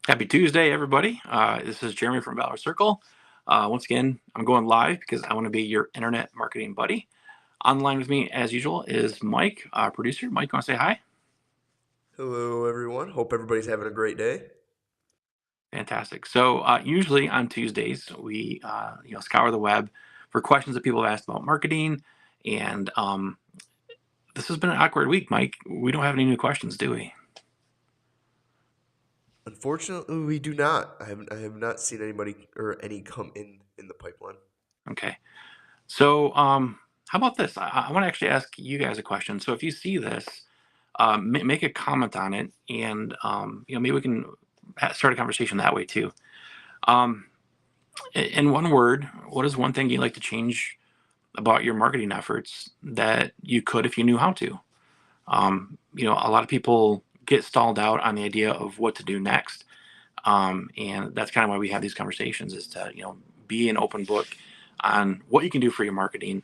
Happy Tuesday, everybody. This is Jeremy from Valorous Circle. Once again, I'm going live because I want to be your internet marketing buddy. Online with me, as usual, is Mike, our producer. Mike, you want to say hi? Hello, everyone. Hope everybody's having a great day. Fantastic. So usually on Tuesdays, we scour the web for questions that people have asked about marketing. And this has been an awkward week, Mike. We don't have any new questions, do we? Unfortunately, we do not. I have not seen anybody or any come in the pipeline. Okay. So how about this? I want to actually ask you guys a question. So if you see this, make a comment on it, and maybe we can start a conversation that way too. Um, in one word, what is one thing you'd like to change about your marketing efforts that you could if you knew how to? A lot of people get stalled out on the idea of what to do next, and that's kind of why we have these conversations: is to be an open book on what you can do for your marketing.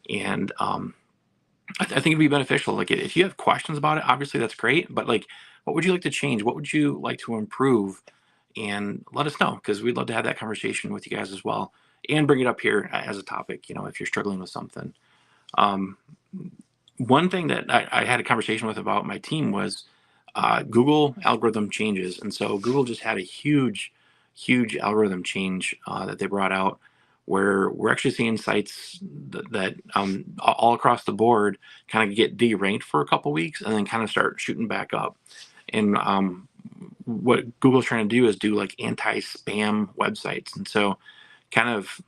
And I think it'd be beneficial. Like if you have questions about it, obviously that's great. But like, what would you like to change? What would you like to improve? And let us know because we'd love to have that conversation with you guys as well, and bring it up here as a topic. If you're struggling with something. Um, One thing that I had a conversation with about my team was Google algorithm changes, and so Google just had a huge algorithm change that they brought out, where we're actually seeing sites that all across the board kind of get deranked for a couple weeks and then kind of start shooting back up. And what Google's trying to do is do like anti-spam websites, and so kind of,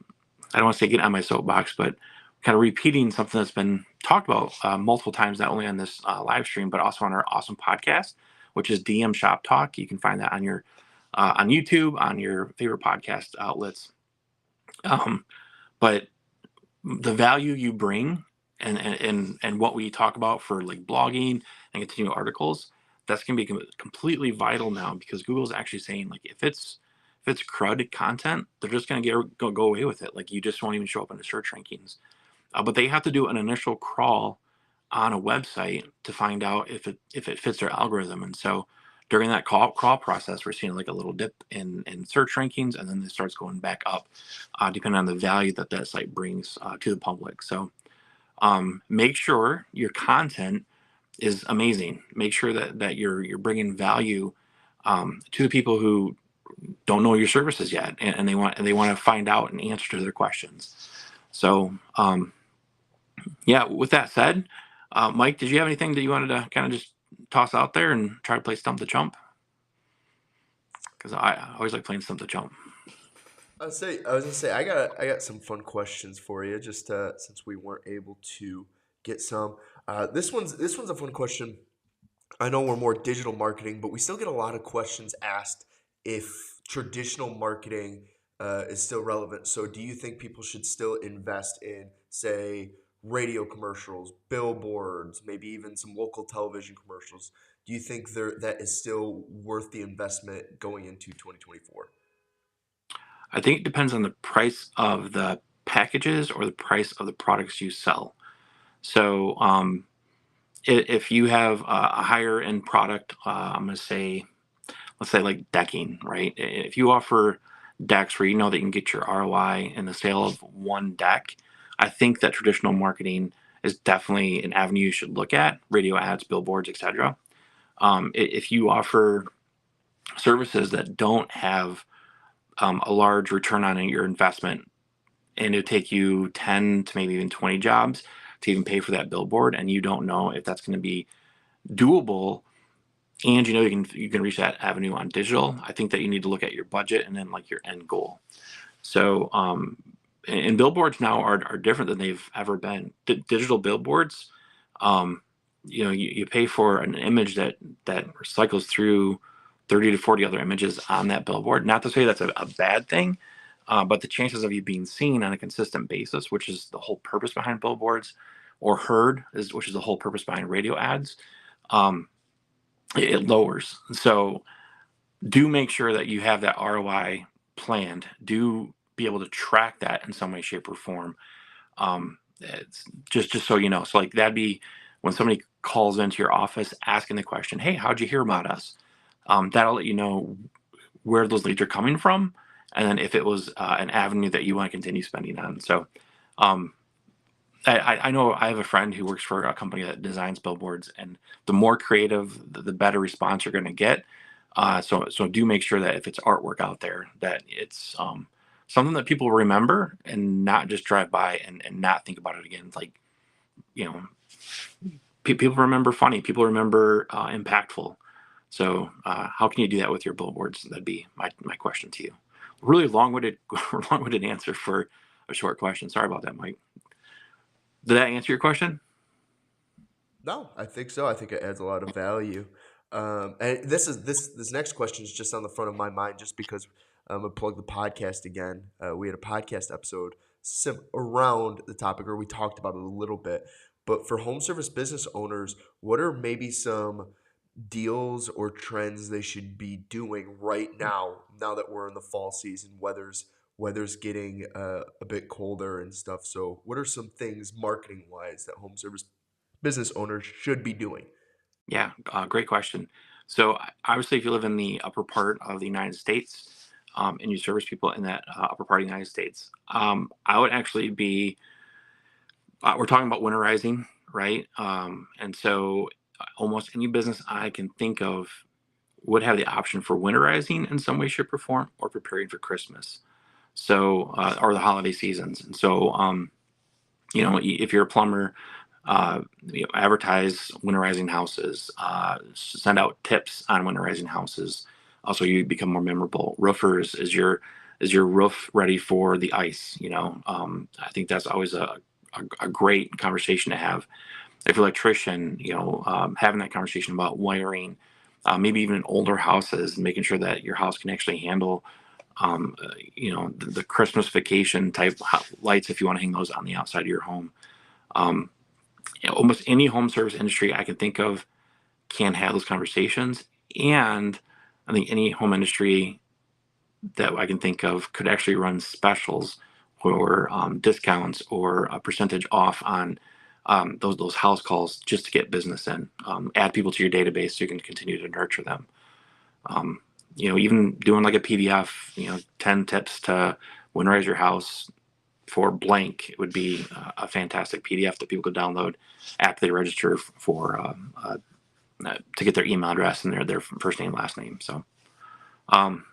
I don't want to say get on my soapbox, but kind of repeating something that's been talked about multiple times, not only on this live stream, but also on our awesome podcast, which is DM Shop Talk. You can find that on your on YouTube, on your favorite podcast outlets. Um, but the value you bring and what we talk about for like blogging and continuing articles, that's going to be completely vital now because Google's actually saying like if it's crud content, they're just going to go away with it. Like you just won't even show up in the search rankings. But they have to do an initial crawl on a website to find out if it fits their algorithm. And so during that crawl process, we're seeing like a little dip in search rankings, and then it starts going back up, depending on the value that that site brings to the public. So make sure your content is amazing. Make sure that you're bringing value to the people who don't know your services yet, and they want to find out and answer to their questions. So yeah, with that said, Mike, did you have anything that you wanted to kind of just toss out there and try to play Stump the Chump? Because I always like playing Stump the Chump. I was gonna say I got some fun questions for you. Just since we weren't able to get some, this one's a fun question. I know we're more digital marketing, but we still get a lot of questions asked if traditional marketing is still relevant. So, do you think people should still invest in, say, radio commercials, billboards, maybe even some local television commercials? Do you think that is still worth the investment going into 2024? I think it depends on the price of the packages or the price of the products you sell. So if you have a higher end product, I'm going to say, let's say like decking, right? If you offer decks where you know that you can get your ROI in the sale of one deck, I think that traditional marketing is definitely an avenue you should look at: radio ads, billboards, etc. If you offer services that don't have a large return on your investment, and it take you 10 to maybe even 20 jobs to even pay for that billboard, and you don't know if that's going to be doable, and you can reach that avenue on digital, I think that you need to look at your budget and then like your end goal. So and billboards now are different than they've ever been. Digital billboards, um, you pay for an image that recycles through 30 to 40 other images on that billboard. Not to say that's a bad thing, but the chances of you being seen on a consistent basis, which is the whole purpose behind billboards, or heard, which is the whole purpose behind radio ads, um, it lowers. So do make sure that you have that ROI planned. Do be able to track that in some way, shape, or form. It's just so you know. So like that'd be when somebody calls into your office asking the question, "Hey, how'd you hear about us?" That'll let you know where those leads are coming from, and then if it was an avenue that you want to continue spending on. So, um, I know I have a friend who works for a company that designs billboards, and the more creative, the better response you're going to get. So do make sure that if it's artwork out there, that it's something that people remember and not just drive by and not think about it again. Like, you know, people remember funny, people remember impactful. So how can you do that with your billboards? That'd be my question to you. Really long-winded, long-winded answer for a short question. Sorry about that, Mike. Did that answer your question? No, I think so. I think it adds a lot of value. And this next question is just on the front of my mind, just because I'm gonna plug the podcast again. We had a podcast episode around the topic, or we talked about it a little bit. But for home service business owners, what are maybe some deals or trends they should be doing right now? Now that we're in the fall season, weather's getting a bit colder and stuff. So, what are some things marketing wise that home service business owners should be doing? Yeah, great question. So obviously, if you live in the upper part of the United States, and you service people in that upper part of the United States, I would actually be. We're talking about winterizing, right? And so almost any business I can think of would have the option for winterizing in some way, shape, or form, or preparing for Christmas. So or the holiday seasons. And so if you're a plumber, advertise winterizing houses, send out tips on winterizing houses. Also, you become more memorable. Roofers, is your roof ready for the ice? I think that's always a great conversation to have. If you're an electrician, having that conversation about wiring, maybe even in older houses, making sure that your house can actually handle the Christmas vacation type lights if you want to hang those on the outside of your home. Um, Almost any home service industry I can think of can have those conversations. And I think any home industry that I can think of could actually run specials or discounts or a percentage off on those house calls just to get business in. Add people to your database so you can continue to nurture them. Um, Even doing like a PDF, 10 tips to winterize your house for blank, it would be a fantastic PDF that people could download after they register for to get their email address and their first name, last name. So, um,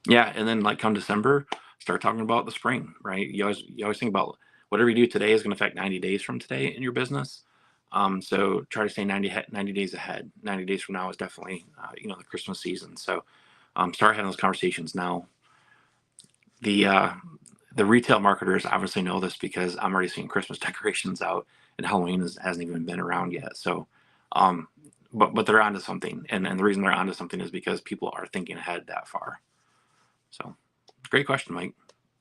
yeah, and then like come December, start talking about the spring, right? You always think about whatever you do today is going to affect 90 days from today in your business. So try to stay 90 days ahead. 90 days from now is definitely the Christmas season. So start having those conversations now. The retail marketers obviously know this because I'm already seeing Christmas decorations out, and Halloween hasn't even been around yet. So, um, but they're onto something, and the reason they're onto something is because people are thinking ahead that far. So, great question, Mike.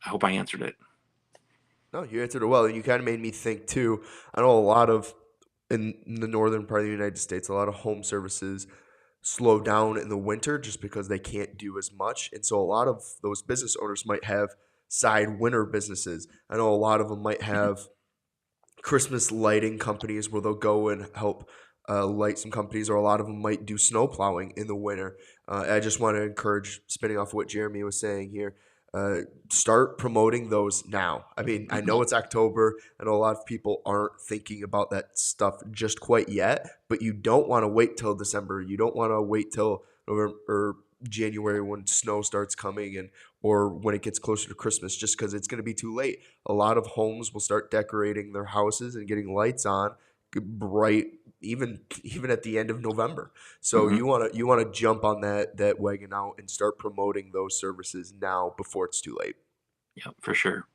I hope I answered it. No, you answered it well, and you kind of made me think too. I know a lot of in the northern part of the United States, a lot of home services slow down in the winter just because they can't do as much, and so a lot of those business owners might have side winter businesses. I know a lot of them might have Christmas lighting companies where they'll go and help light some companies, or a lot of them might do snow plowing in the winter. I just want to encourage, spinning off what Jeremy was saying here, uh, start promoting those now. I mean, I know it's October. I know a lot of people aren't thinking about that stuff just quite yet, but you don't want to wait till December. You don't want to wait till November or January when snow starts coming, and or when it gets closer to Christmas, just because it's going to be too late. A lot of homes will start decorating their houses and getting lights on bright, even at the end of November. So Hmm. you want to jump on that wagon out and start promoting those services now before it's too late. Yeah, for sure.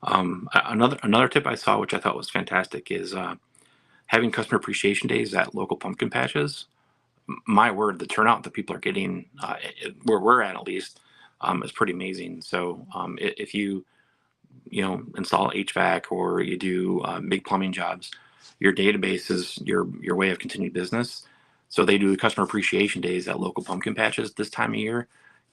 Another tip I saw, which I thought was fantastic, is having customer appreciation days at local pumpkin patches. My word, the turnout that people are getting, where we're at least, is pretty amazing. So if you install HVAC or you do big plumbing jobs, your database is your way of continued business. So they do customer appreciation days at local pumpkin patches this time of year,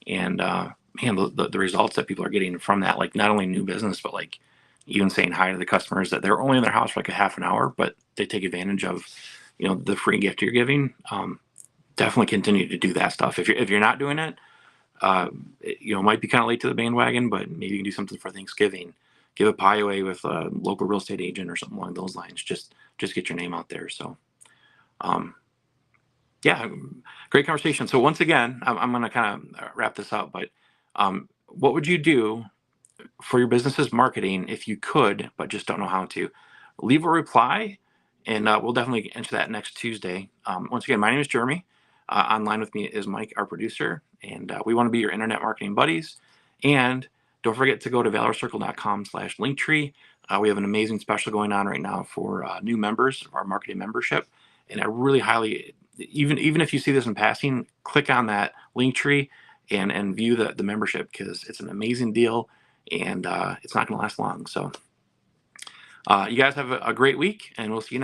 and man, the results that people are getting from that, like not only new business, but like even saying hi to the customers that they're only in their house for like a half an hour, but they take advantage of the free gift you're giving. Definitely continue to do that stuff. If you're not doing it, It might be kind of late to the bandwagon, but maybe you can do something for Thanksgiving. Give a pie away with a local real estate agent or something along those lines. Just get your name out there. So, um, yeah, great conversation. So once again, I'm going to kind of wrap this up. But what would you do for your business's marketing if you could, but just don't know how to? Leave a reply, and we'll definitely answer that next Tuesday. Once again, my name is Jeremy. Online with me is Mike, our producer, and we want to be your internet marketing buddies. And don't forget to go to valorcircle.com/linktree. We have an amazing special going on right now for new members of our marketing membership, and I really highly, even if you see this in passing, click on that link tree and view the membership, because it's an amazing deal, and it's not going to last long. So you guys have a great week, and we'll see you next